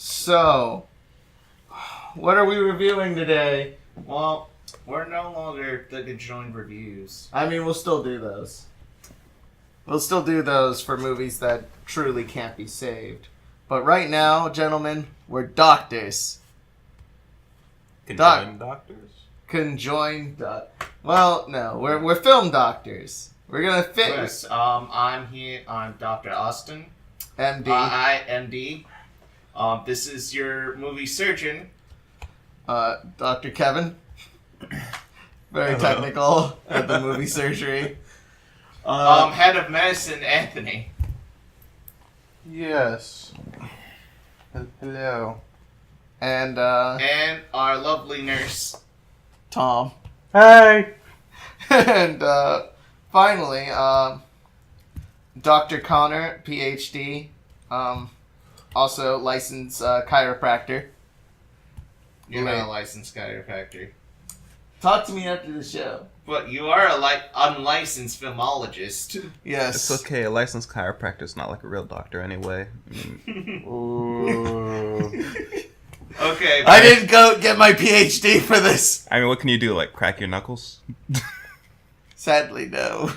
So, what are we reviewing today? Well, we're no longer the ConJoined reviews. I mean, we'll still do those. We'll still do those for movies that truly can't be saved. But right now, gentlemen, we're doctors. ConJoined doctors? ConJoined. Well, no, we're film doctors. We're gonna fit. Yes, I'm here. I'm Dr. Austin. MD. I MD. This is your movie surgeon. Dr. Kevin. Very technical at the movie surgery. Head of medicine, Anthony. Yes. Hello. And our lovely nurse, Tom. Hey! And finally, Dr. Connor, PhD, also licensed chiropractor. You're not a licensed chiropractor. Talk to me after the show. But you are a unlicensed filmologist. Yes. It's okay, a licensed chiropractor is not like a real doctor anyway. Okay. I didn't go get my PhD for this. I mean, what can you do, like crack your knuckles? Sadly, no.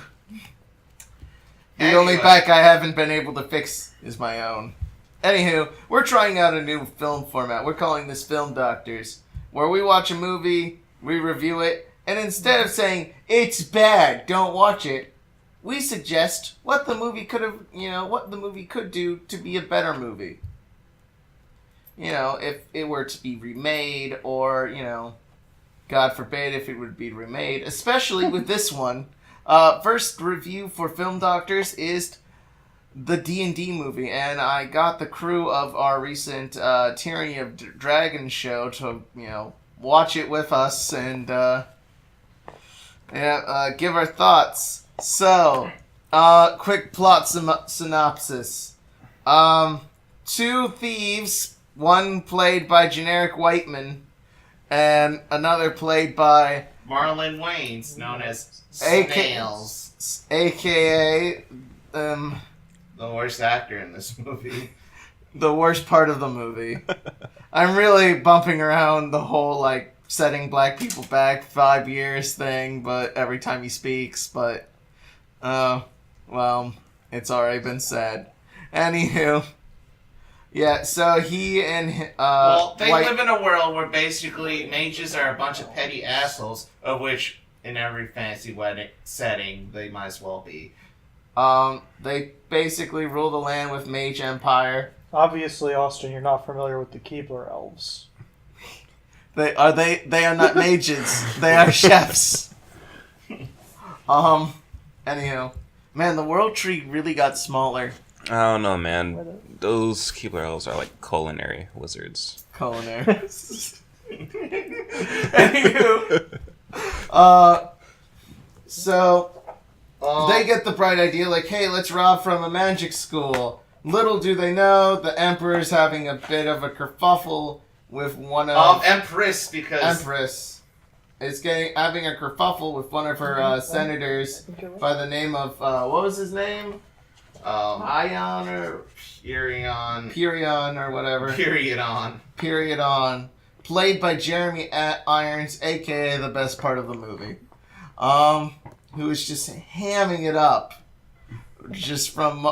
The only back I haven't been able to fix is my own. Anywho, we're trying out a new film format. We're calling this Film Doctors, where we watch a movie, we review it, and instead of saying, it's bad, don't watch it, we suggest what the movie could have, what the movie could do to be a better movie. If it were to be remade, or, God forbid if it would be remade, especially with this one. First review for Film Doctors is the D&D movie, and I got the crew of our recent Tyranny of Dragons show to, watch it with us and, give our thoughts. So, quick plot synopsis. Two thieves, one played by generic Whiteman, and another played by Marlon Wayans, known as Snails. AKA, the worst actor in this movie. the worst part of the movie. I'm really bumping around the whole, setting black people back 5 years thing, but every time he speaks, but, well, it's already been said. Anywho, yeah, so he and, they live in a world where basically mages are a bunch of petty assholes, of which, in every fantasy wedding setting, they might as well be. They basically rule the land with Mage Empire. Obviously, Austin, you're not familiar with the Keebler elves. They are not mages. They are chefs. Anyhow. Man, the world tree really got smaller. I don't know, man. Those Keebler elves are like culinary wizards. Culinary. Anywho. So they get the bright idea, hey, let's rob from a magic school. Little do they know, the Emperor's having a bit of a kerfuffle with one of... Empress, because... Empress is having a kerfuffle with one of her senators by the name of, what was his name? Ion or... Perion or whatever. Periodon. Played by Jeremy Irons, a.k.a. the best part of the movie. Who is just hamming it up. Just from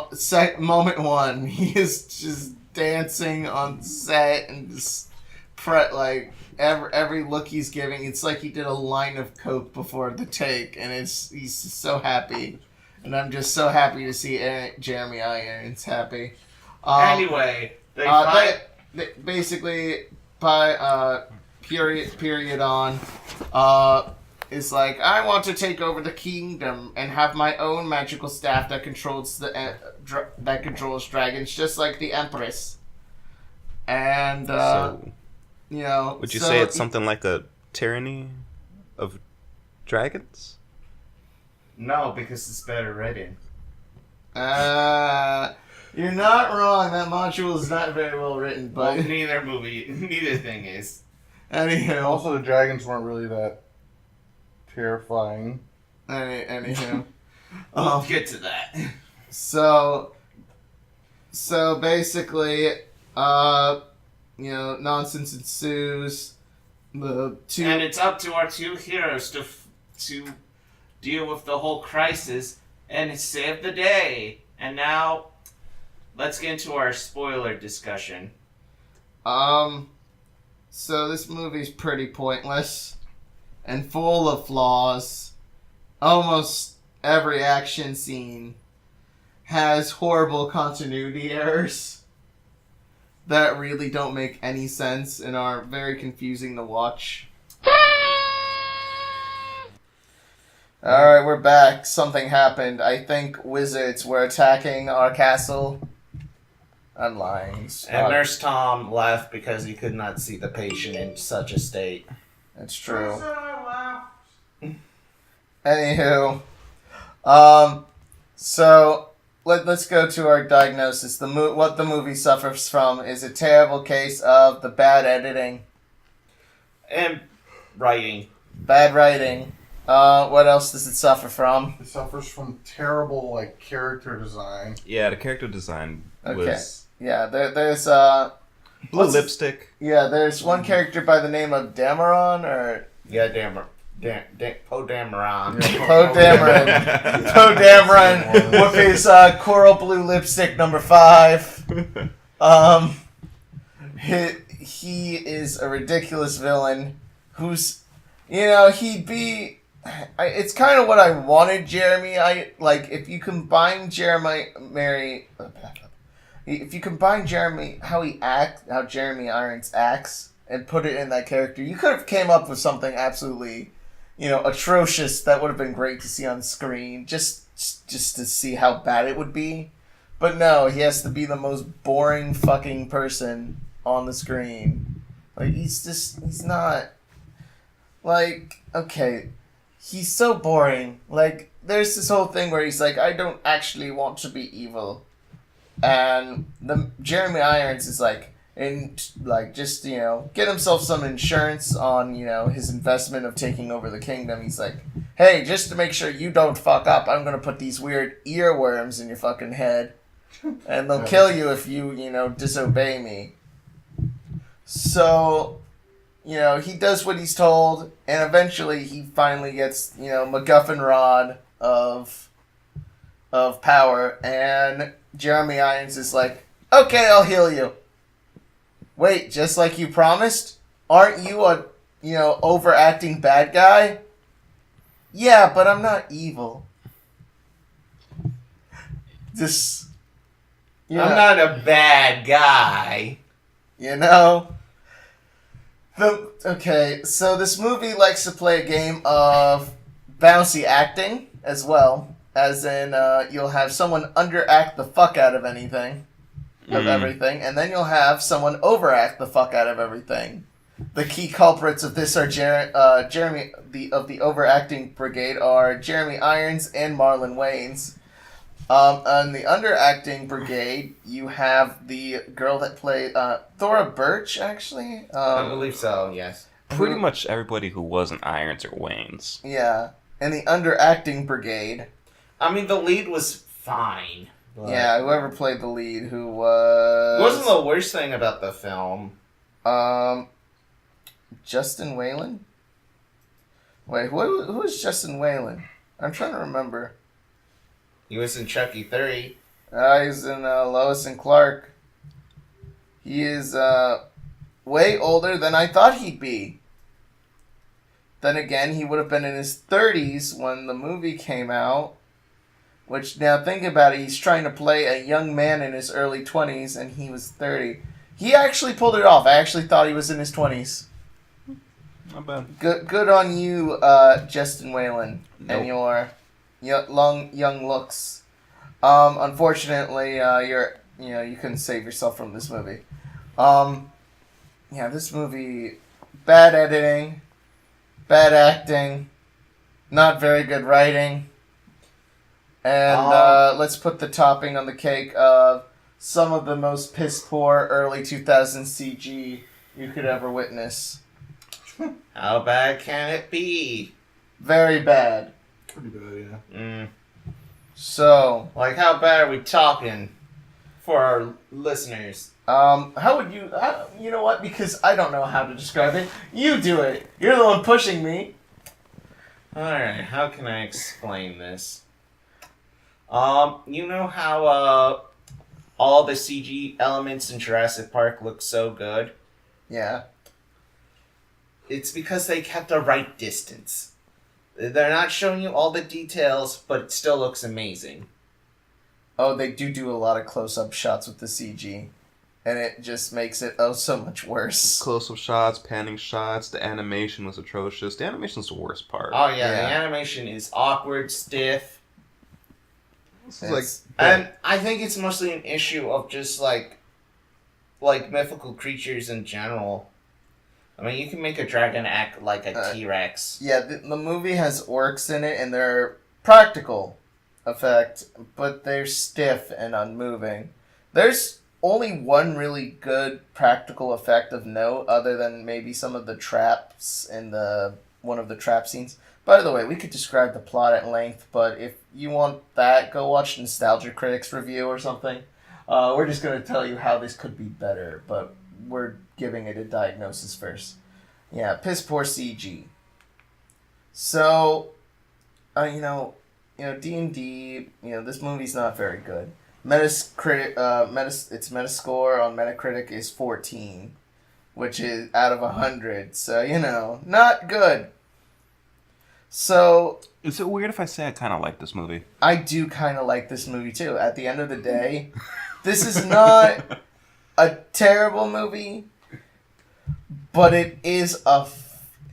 moment one. He is just dancing on set and just... every look he's giving, it's like he did a line of coke before the take, and he's just so happy, and I'm just so happy to see Jeremy Irons happy. Anyway, they basically by period on is I want to take over the kingdom and have my own magical staff that controls dragons, just like the Empress. And would you say it's something like a tyranny of dragons? No, because it's better written. You're not wrong. That module is not very well written, but neither thing is. Anywho, also the dragons weren't really that terrifying. Anywho, we'll get to that. So basically, nonsense ensues. And it's up to our two heroes to deal with the whole crisis and save the day. And now, let's get into our spoiler discussion. So this movie's pretty pointless and full of flaws. Almost every action scene has horrible continuity errors that really don't make any sense and are very confusing to watch. Alright, we're back. Something happened. I think wizards were attacking our castle. I'm lying. And Nurse Tom left because he could not see the patient in such a state. That's true. Anywho, so let's go to our diagnosis. What the movie suffers from is a terrible case of the bad editing and writing. Bad writing. What else does it suffer from? It suffers from terrible character design. Yeah, the character design was. Yeah, there's blue lipstick. Yeah, there's one character by the name of Dameron, or Poe Dameron. Poe Dameron. Poe Dameron with his coral blue lipstick number 5. He is a ridiculous villain who's, he'd be. It's kind of what I wanted Jeremy. If you combine how Jeremy Irons acts and put it in that character, you could have came up with something absolutely, atrocious that would have been great to see on screen, just to see how bad it would be. But no, he has to be the most boring fucking person on the screen. He's not, okay, he's so boring. There's this whole thing where he's like, I don't actually want to be evil. And Jeremy Irons is just get himself some insurance on his investment of taking over the kingdom. He's like, hey, just to make sure you don't fuck up, I'm gonna put these weird earworms in your fucking head, and they'll kill you if you disobey me. So he does what he's told, and eventually he finally gets MacGuffin rod of power, and Jeremy Irons is like, okay, I'll heal you. Wait, just like you promised? Aren't you a, overacting bad guy? Yeah, but I'm not evil. I'm not a bad guy. Okay, so this movie likes to play a game of bouncy acting as well. As in, you'll have someone underact the fuck out of everything, and then you'll have someone overact the fuck out of everything. The key culprits of this are Jeremy of the overacting brigade are Jeremy Irons and Marlon Wayans. On the underacting brigade, you have the girl that played Thora Birch, actually. I believe so. Yes. Pretty much everybody who wasn't Irons or Wayans. Yeah, and the underacting brigade. I mean, the lead was fine. Yeah, whoever played the lead, who was... It wasn't the worst thing about the film. Justin Whalen? Wait, who was Justin Whalen? I'm trying to remember. He was in Chucky 3. He's in Lois and Clark. He is way older than I thought he'd be. Then again, he would have been in his 30s when the movie came out. Which, now think about it, he's trying to play a young man in his early 20s, and he was 30. He actually pulled it off. I actually thought he was in his 20s. Not bad. Good on you, Justin Whalen, and your young looks. Unfortunately, you couldn't save yourself from this movie. This movie, bad editing, bad acting, not very good writing. And let's put the topping on the cake of some of the most piss-poor early 2000s CG you could ever witness. How bad can it be? Very bad. Pretty bad, yeah. So... how bad are we talking for our listeners? How would you... you know what? Because I don't know how to describe it. You do it. You're the one pushing me. Alright, how can I explain this? You know how, all the CG elements in Jurassic Park look so good? Yeah. It's because they kept the right distance. They're not showing you all the details, but it still looks amazing. Oh, they do a lot of close-up shots with the CG. And it just makes it, so much worse. Close-up shots, panning shots, the animation was atrocious. The animation's the worst part. Oh yeah, the animation is awkward, stiff. And I think it's mostly an issue of just like mythical creatures in general. I mean, you can make a dragon act like a T-Rex. Yeah, the movie has orcs in it, and they're practical effect, but they're stiff and unmoving. There's only one really good practical effect of note, other than maybe some of the traps in one of the trap scenes. By the way, we could describe the plot at length, but if you want that, go watch Nostalgia Critic's review or something. We're just going to tell you how this could be better, but we're giving it a diagnosis first. Yeah, piss poor CG. So, D&D, this movie's not very good. Its Metascore on Metacritic is 14, which is out of 100, so, not good. So... Is it weird if I say I kind of like this movie? I do kind of like this movie, too. At the end of the day, this is not a terrible movie, but it is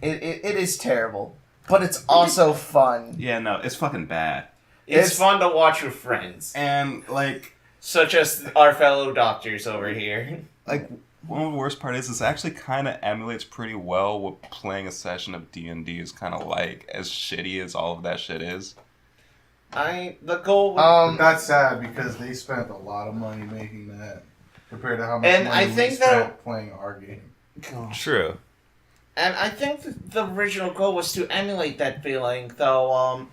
it is terrible. But it's also fun. Yeah, no, it's fucking bad. It's fun to watch with friends. And, such as our fellow doctors over here. One of the worst part is actually kind of emulates pretty well what playing a session of D&D is kind of like, as shitty as all of that shit is. The goal... That's sad because they spent a lot of money making that compared to how much and money I think we spent playing our game. True. And I think the original goal was to emulate that feeling, though,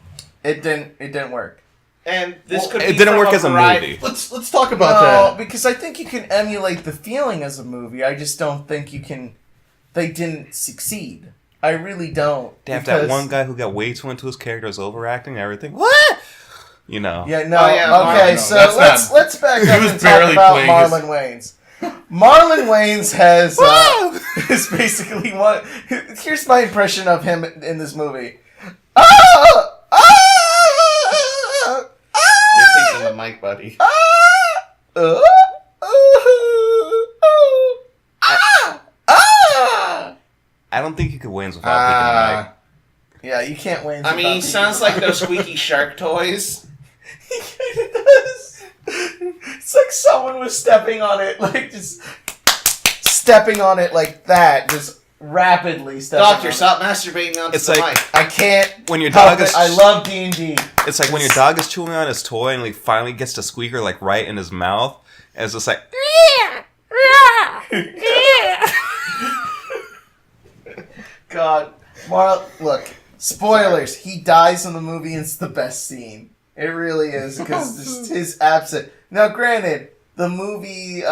It didn't work. And this could be it didn't work as a movie. Let's talk about that. Because I think you can emulate the feeling as a movie. I just don't think you can... They didn't succeed. I really don't. They have that one guy who got way too into his character, was overacting and everything. What? Yeah, no. Okay, so let's back up and talk about Marlon Wayans. Marlon Wayans has... is basically what... Here's my impression of him in this movie. You're thinking the mic, buddy. I don't think you could Wayans without picking the mic. Yeah, you can't Wayans. I mean, he sounds like those squeaky shark toys. He kind of does. It's like someone was stepping on it, just stepping on it like that, just rapidly stepping. Doctor, stop masturbating onto the mic. I can't. When your dog is, I love D&D. It's like when your dog is chewing on his toy and he finally gets the squeaker right in his mouth, and it's just like. God, look. Spoilers. He dies in the movie, and it's the best scene. It really is, because just his absent. Now, granted, the movie,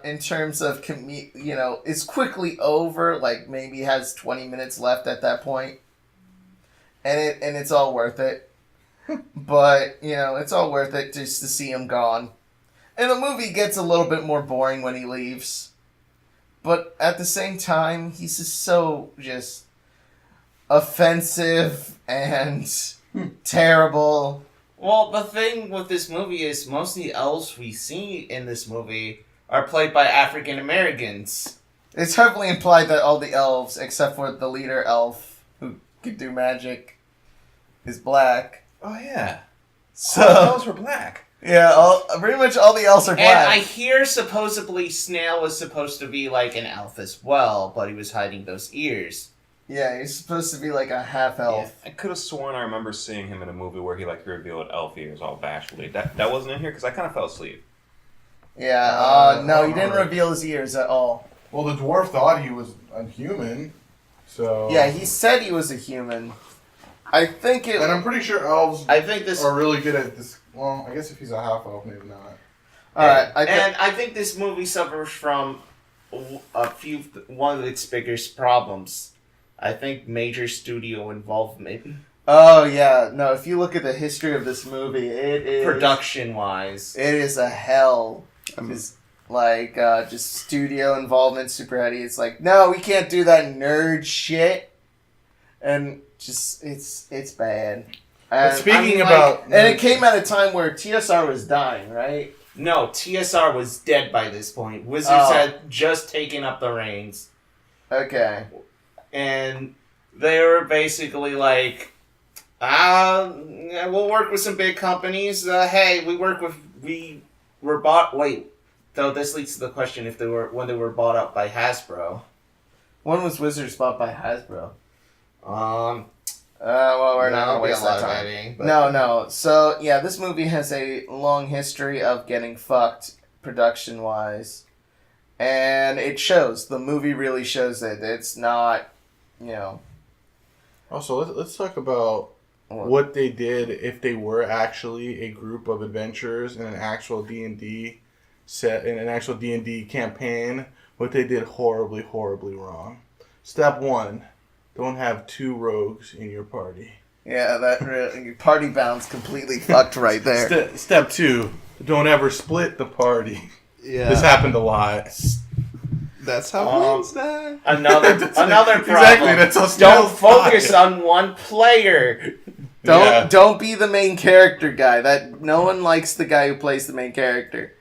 in terms of, is quickly over. Maybe has 20 minutes left at that point, and it's all worth it. But it's all worth it just to see him gone. And the movie gets a little bit more boring when he leaves. But at the same time, he's just offensive and terrible. Well, the thing with this movie is most of the elves we see in this movie are played by African Americans. It's heavily implied that all the elves, except for the leader elf, who could do magic, is black. Oh, yeah. So, all the elves were black. Yeah, pretty much all the elves are black. And I hear supposedly Snail was supposed to be like an elf as well, but he was hiding those ears. Yeah, he's supposed to be like a half elf. Yeah, I could have sworn I remember seeing him in a movie where he revealed elf ears all bashfully. That wasn't in here because I kind of fell asleep. Yeah, no, he didn't reveal his ears at all. Well, the dwarf thought he was a human, so... Yeah, he said he was a human. I think it... And I'm pretty sure elves are really good at this... Well, I guess if he's a half-elf, maybe not. All right, I think this movie suffers from one of its biggest problems. I think major studio involvement. Oh yeah, no. If you look at the history of this movie, it is Production-wise. it is a hell. It's like just studio involvement, super heady. It's like, no, we can't do that nerd shit, and just it's bad. And, and it came at a time where TSR was dying, right? No, TSR was dead by this point. Wizards had just taken up the reins. Okay. And they were basically like, we'll work with some big companies. Hey, we were bought. Wait, though this leads to the question when they were bought up by Hasbro. When was Wizards bought by Hasbro? Well, we're not gonna waste that time. Editing, No. So yeah, this movie has a long history of getting fucked production wise, and it shows. The movie really shows it. It's not, Also, let's talk about what they did if they were actually a group of adventurers in an actual D&D set, in an actual D&D campaign. What they did horribly, horribly wrong. Step 1, don't have 2 rogues in your party. Yeah, your party bound's completely fucked right there. Step 2, don't ever split the party. Yeah, this happened a lot. That's how wins die. Another problem. Exactly, that's how Don't focus on one player. Don't be the main character guy. That no one likes the guy who plays the main character.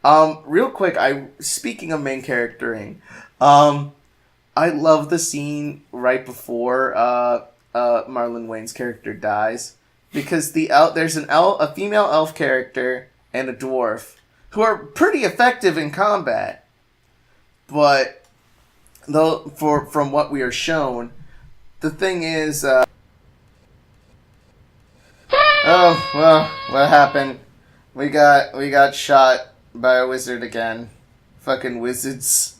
Real quick, speaking of main charactering, I love the scene right before Marlon Wayne's character dies, because there's a female elf character and a dwarf who are pretty effective in combat. But from what we are shown, the thing is, what happened? We got shot by a wizard again. Fucking wizards.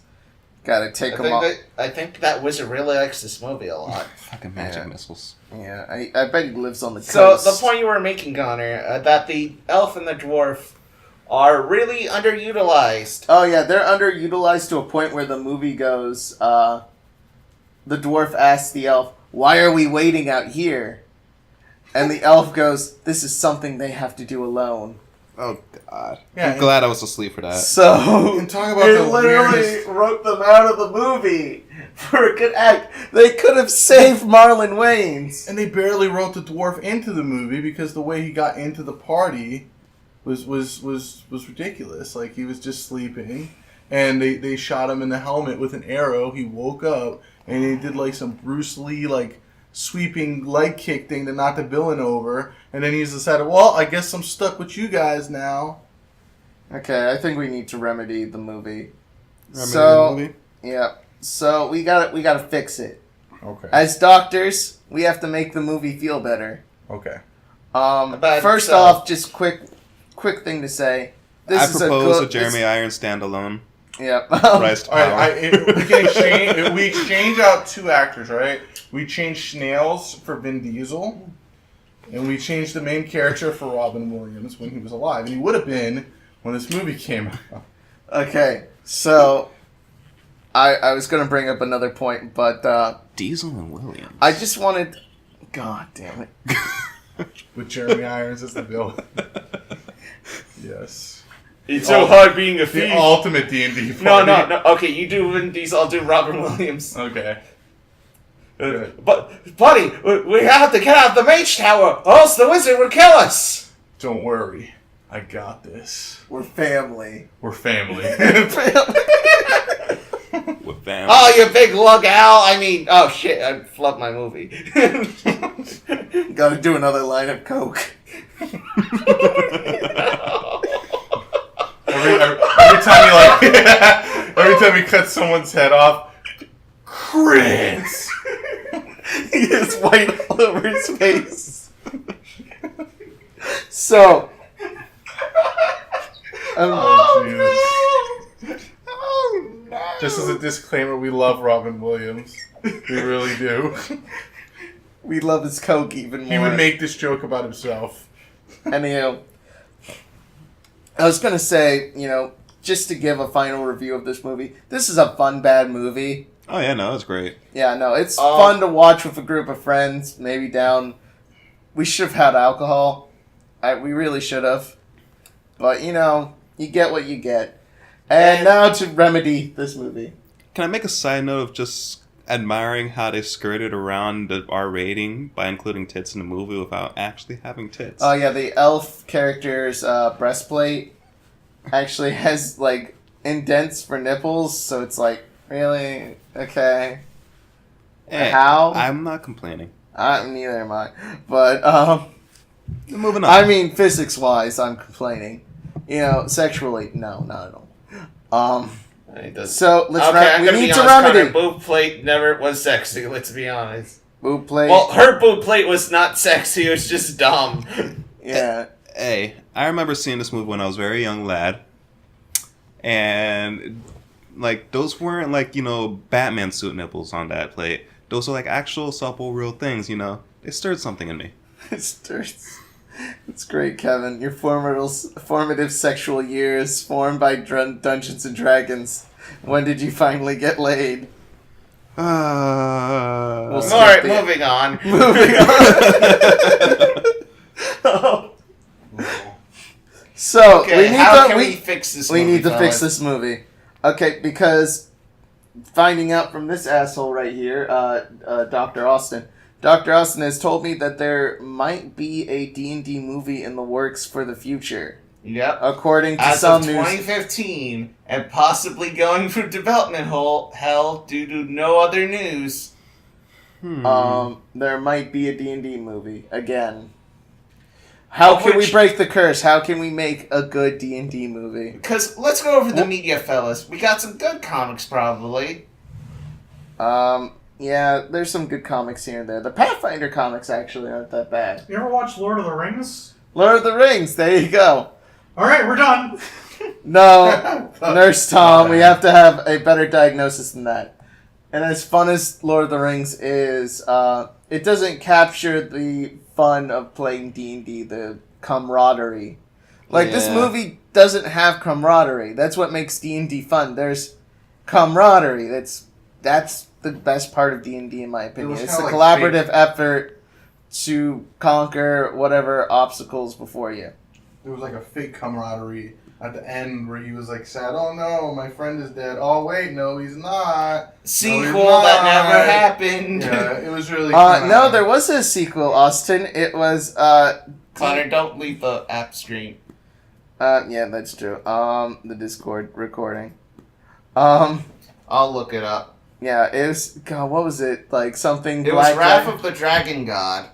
Gotta take them off. I think that wizard really likes this movie a lot. Fucking magic missiles. Yeah, I bet he lives on the coast. So the point you were making, Connor, that the elf and the dwarf are really underutilized. Oh yeah, they're underutilized to a point where the movie goes, the dwarf asks the elf, "Why are we waiting out here?" And the elf goes, "This is something they have to do alone." Oh God! Yeah, I'm glad I was asleep for that. So and talk about it the literally weirdest... wrote them out of the movie for a good act. They could have saved Marlon Wayans. And they barely wrote the dwarf into the movie because the way he got into the party was ridiculous. Like, he was just sleeping, and they shot him in the helmet with an arrow. He woke up, and he did like some Bruce Lee like sweeping leg kick thing to knock the villain over, and then he's decided, well, I guess I'm stuck with you guys now. Okay, I think we need to remedy the movie. The movie? Yeah. So we gotta fix it. Okay. As doctors, we have to make the movie feel better. Okay. First off, just quick thing to say. I propose a Jeremy Irons standalone. Yeah. Rise to power. All right, we exchange out 2 actors, right? We changed Snails for Vin Diesel, and we changed the main character for Robin Williams when he was alive, and he would have been when this movie came out. Okay, so I was going to bring up another point, but Diesel and Williams. I just wanted. God damn it! With Jeremy Irons as the villain. Yes. It's so hard being a The thief. ultimate D&D party. No. Okay, you do Vin Diesel, I'll do Robin Williams. Okay. But, buddy, we have to get out of the mage tower, or else the wizard would kill us. Don't worry. I got this. We're family. We're family. With family. Oh, you big lug owl. Oh shit, I flubbed my movie. Gotta do another line of coke. Every time every time he cuts someone's head off, Chris. He is white all over his face. So. Oh, no. Just as a disclaimer, we love Robin Williams. We really do. We love his coke even more. He would make this joke about himself. Anyhow. I was gonna say, just to give a final review of this movie, this is a fun, bad movie. Oh yeah, no, it's great. Yeah, no, it's fun to watch with a group of friends, maybe down... We should have had alcohol. We really should have. But, you get what you get. And now to remedy this movie. Can I make a side note of just admiring how they skirted around the R rating by including tits in the movie without actually having tits? Oh, yeah, the elf character's breastplate actually has, indents for nipples, so it's like, really? Okay. Hey, How? I'm not complaining. Neither am I. But, Moving on. I mean, physics-wise, I'm complaining. Sexually, no, not at all. So, we need to remedy. Boob plate never was sexy, let's be honest. Boob plate? Well, her boob plate was not sexy, it was just dumb. Yeah. Hey, I remember seeing this movie when I was a very young lad. And, those weren't, Batman suit nipples on that plate. Those are, actual supple, real things, They stirred something in me. It's great, Kevin. Your formative sexual years formed by Dungeons and Dragons. When did you finally get laid? Alright, moving on. So, okay, how can we fix this movie? We need to fix this movie. Okay, because finding out from this asshole right here, Dr. Austin. Dr. Austin has told me that there might be a D&D movie in the works for the future. Yep. According to As some of news... 2015, and possibly going through development hell due to no other news. There might be a D&D movie. Again. How can we break the curse? How can we make a good D&D movie? Because, let's go over the media, fellas. We got some good comics, probably. Yeah, there's some good comics here and there. The Pathfinder comics actually aren't that bad. You ever watch Lord of the Rings? Lord of the Rings, there you go. Alright, we're done. No, Nurse Tom, we have to have a better diagnosis than that. And as fun as Lord of the Rings is, it doesn't capture the fun of playing D&D, the camaraderie. This movie doesn't have camaraderie. That's what makes D&D fun. There's camaraderie. That's the best part of D&D, in my opinion. It's a collaborative effort to conquer whatever obstacles before you. There was a fake camaraderie at the end where he was sad, oh no, my friend is dead. Oh wait, no, he's not. Sequel that never happened. Yeah, it was really no, there was a sequel, Austin. It was, Connor, don't leave the app stream. Yeah, that's true. The Discord recording. I'll look it up. Yeah, it was... God, what was it? Something... It was Wrath of the Dragon God.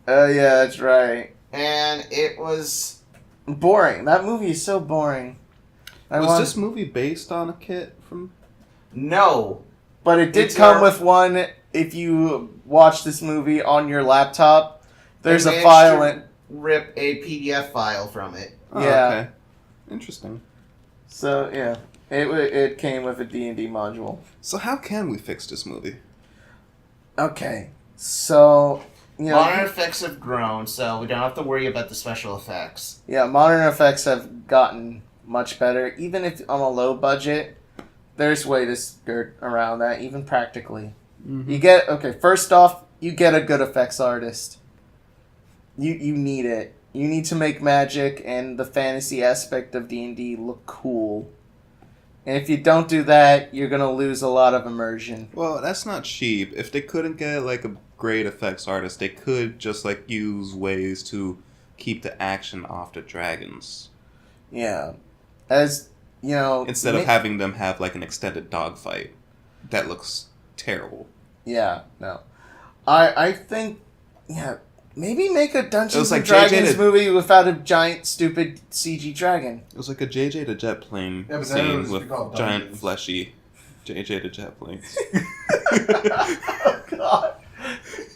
Oh, yeah, that's right. And it was... boring. That movie is so boring. Was this movie based on a kit from... No. But it did come with one, if you watch this movie on your laptop, there's a file in... rip a PDF file from it. Oh, yeah. Okay. Interesting. So, yeah. It came with a D&D module. So how can we fix this movie? Okay. So, Modern effects have grown, so we don't have to worry about the special effects. Yeah, modern effects have gotten much better. Even if on a low budget, there's way to skirt around that, even practically. Mm-hmm. First off, you get a good effects artist. You need it. You need to make magic and the fantasy aspect of D&D look cool. And if you don't do that, you're going to lose a lot of immersion. Well, that's not cheap. If they couldn't get a great effects artist, they could just use ways to keep the action off the dragons. Yeah. As, instead of having them have an extended dogfight. That looks terrible. Yeah, no. I think, maybe make a Dungeons and like Dragons movie without a giant, stupid CG dragon. It was like a JJ the Jet plane scene with giant, fleshy JJ the Jet planes. Oh, God.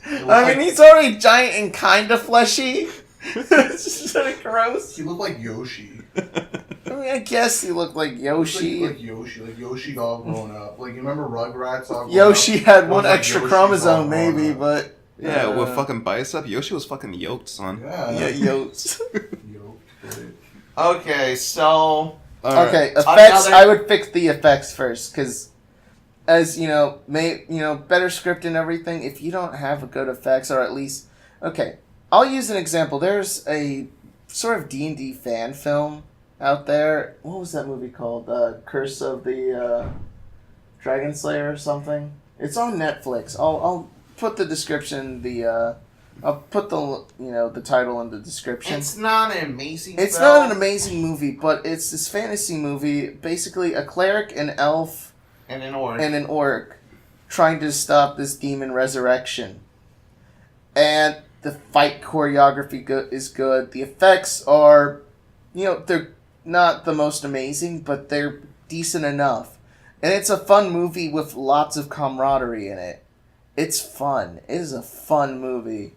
I mean, he's already giant and kind of fleshy. It's just sort of gross. He looked like Yoshi. I mean, I guess he looked like Yoshi. Like Yoshi all grown up. You remember Rugrats all grown Yoshi up? had one extra chromosome, maybe, but... Yeah, with fucking bicep. Yoshi was fucking yoked, son. Yeah, yoked. Yoked. Okay, so Okay, effects. Another- I would fix the effects first, because as better script and everything. If you don't have a good effects, or at least I'll use an example. There's a sort of D&D fan film out there. What was that movie called? Curse of the Dragon Slayer or something. It's on Netflix. I'll put the description. I'll put the title in the description. It's not an amazing. It's film. not an amazing movie, but it's this fantasy movie. Basically, a cleric, an elf, and an orc. Trying to stop this demon resurrection. And the fight choreography is good. The effects are, they're not the most amazing, but they're decent enough. And it's a fun movie with lots of camaraderie in it. It's fun. It is a fun movie.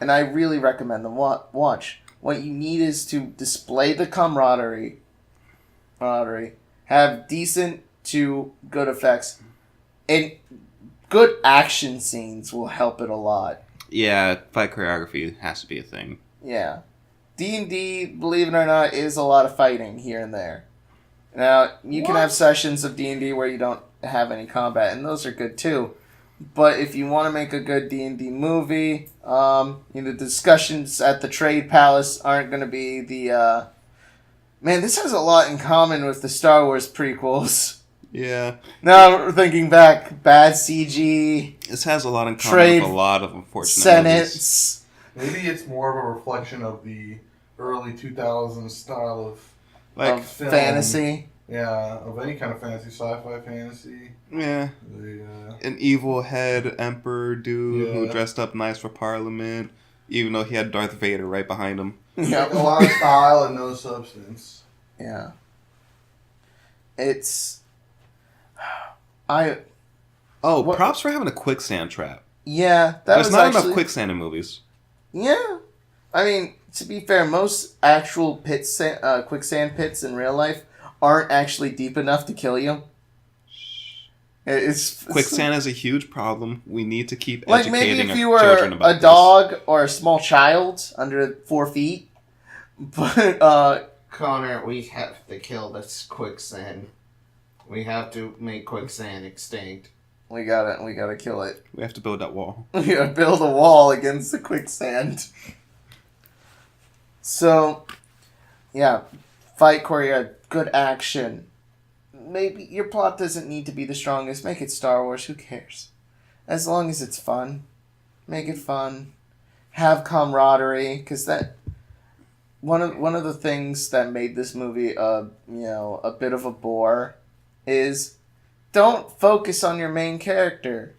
And I really recommend them. Watch. What you need is to display the camaraderie. Have decent to good effects. And good action scenes will help it a lot. Yeah, fight choreography has to be a thing. Yeah. D&D, believe it or not, is a lot of fighting here and there. Now, you can have sessions of D&D where you don't have any combat, and those are good too. But if you want to make a good D&D movie, discussions at the Trade Palace aren't going to be the... Man, this has a lot in common with the Star Wars prequels. Yeah. Now, thinking back, bad CG... This has a lot in common with a lot of unfortunate movies. Maybe it's more of a reflection of the early 2000s style of film. Fantasy. Yeah, of any kind of fantasy, sci-fi fantasy. Yeah. An evil head emperor dude who dressed up nice for Parliament, even though he had Darth Vader right behind him. Yeah. A lot of style and no substance. Yeah. It's... Props for having a quicksand trap. Yeah, There's not enough quicksand in movies. Yeah. I mean, to be fair, most actual quicksand pits in real life aren't actually deep enough to kill you. Quicksand is a huge problem. We need to keep like educating maybe if you children were about a dog or a small child under 4 feet, but Connor, we have to kill this quicksand. We have to make quicksand extinct. We gotta kill it. We have to build that wall. We gotta build a wall against the quicksand. So, yeah, fight choreo, good action. Maybe your plot doesn't need to be the strongest. Make it Star Wars. Who cares? As long as it's fun, make it fun. Have camaraderie, because that one of the things that made this movie a bit of a bore is don't focus on your main character.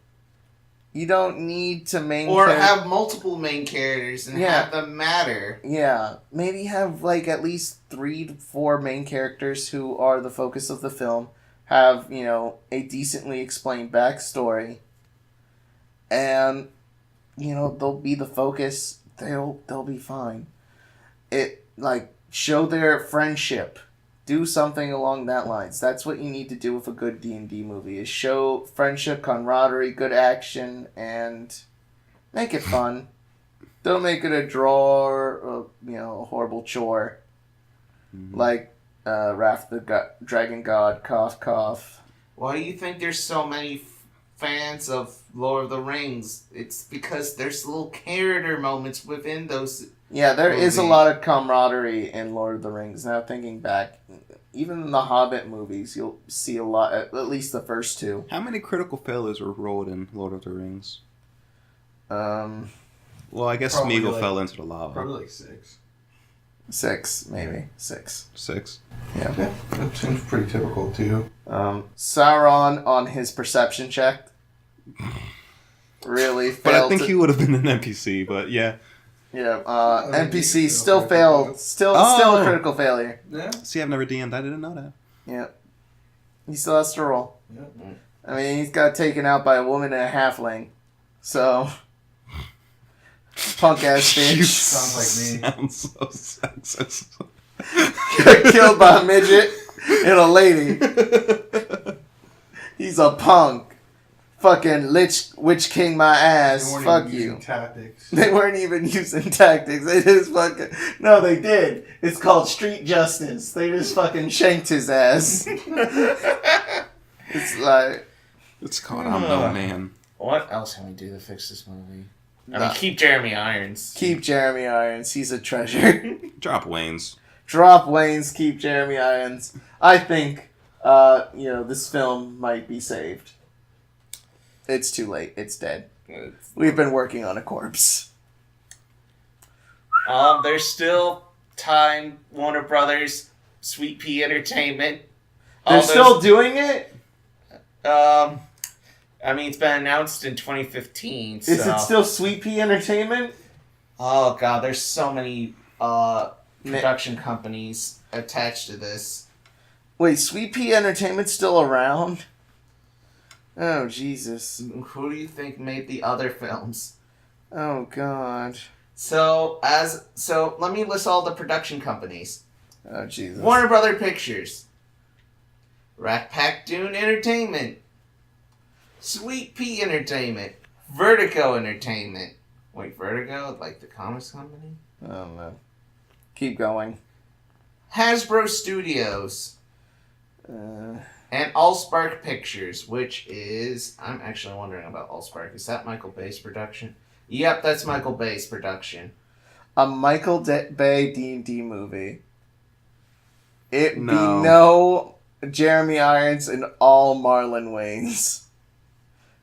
You don't need to have multiple main characters and have them matter. Yeah, maybe have at least 3 to 4 main characters who are the focus of the film. Have a decently explained backstory, and they'll be the focus. They'll be fine. Show their friendship. Do something along that lines. That's what you need to do with a good D&D movie, is show friendship, camaraderie, good action, and make it fun. Don't make it a draw or a horrible chore. Mm-hmm. Like Wrath the Dragon God, cough, cough. Why do you think there's so many fans of Lord of the Rings? It's because there's little character moments within those... Yeah, there is a lot of camaraderie in Lord of the Rings. Now thinking back, even in the Hobbit movies, you'll see a lot, at least the first 2. How many critical failures were rolled in Lord of the Rings? Well, I guess Smeagol fell into the lava. Probably 6. 6, maybe. 6. 6? Yeah. That seems pretty typical, too. Sauron, on his perception check, really failed. But I think he would have been an NPC, but yeah. Yeah, NPC still failed. Still a critical failure. Yeah. See, I've never DM'd. I didn't know that. Yeah. He still has to roll. Yeah. I mean, he's got taken out by a woman and a halfling. So... Punk ass bitch. Sounds like me. Sounds so sexist. Got killed by a midget and a lady. He's a punk. fucking Witch King my ass. They weren't Fuck even you. using tactics. They weren't even using tactics. They just fucking... No, they did. It's called street justice. They just fucking shanked his ass. It's like... It's called I'm No Man. What else can we do to fix this movie? I Nah. mean, keep Jeremy Irons. Keep Jeremy Irons. He's a treasure. Drop Wayne's. Drop Wayne's, keep Jeremy Irons. I think, this film might be saved. It's too late. It's dead. We've been working on a corpse. There's still time. Warner Brothers, Sweet Pea Entertainment. They're still doing it? I mean, it's been announced in 2015. So. Is it still Sweet Pea Entertainment? Oh god, there's so many production companies attached to this. Wait, Sweet Pea Entertainment's still around? Oh, Jesus. Who do you think made the other films? Oh, God. So let me list all the production companies. Oh, Jesus. Warner Brother Pictures, Rat Pack Dune Entertainment, Sweet Pea Entertainment, Vertigo Entertainment. Wait, Vertigo? Like the comics company? I don't know. Keep going. Hasbro Studios. And Allspark Pictures, which is... I'm actually wondering about Allspark. Is that Michael Bay's production? Yep, that's Michael Bay's production. A Michael Bay D&D movie. It No. be no Jeremy Irons and all Marlon Wayans.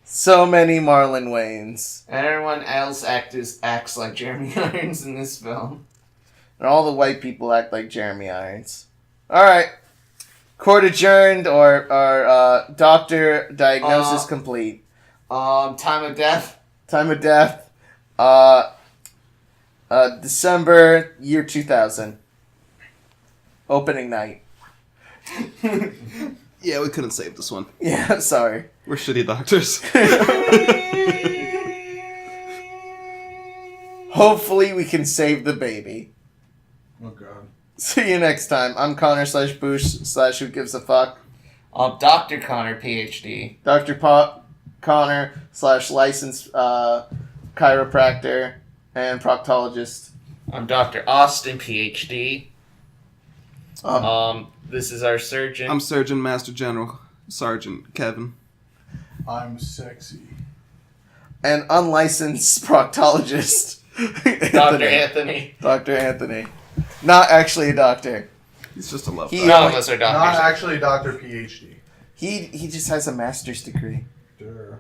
So many Marlon Wayans. And everyone else acts like Jeremy Irons in this film. And all the white people act like Jeremy Irons. Alright. Court adjourned or doctor diagnosis complete. Time of death. Time of death. December year 2000. Opening night. Yeah, we couldn't save this one. Yeah, sorry. We're shitty doctors. Hopefully we can save the baby. Oh god. See you next time. I'm Connor /Boosh / Who Gives a Fuck. Dr. Connor, PhD. Dr. Connor / licensed chiropractor and proctologist. I'm Dr. Austin, PhD. This is our surgeon. I'm Surgeon Master General Sergeant Kevin. I'm sexy. And unlicensed proctologist. Dr. Anthony. Dr. Anthony. Not actually a doctor. He's just a love He- bug. None of us are Not doctors. actually Dr. PhD. He just has a master's degree. Durr.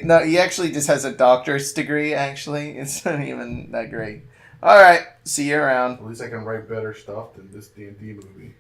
No, he actually just has a doctor's degree, actually. It's not even that great. Alright, see you around. At least I can write better stuff than this D&D movie.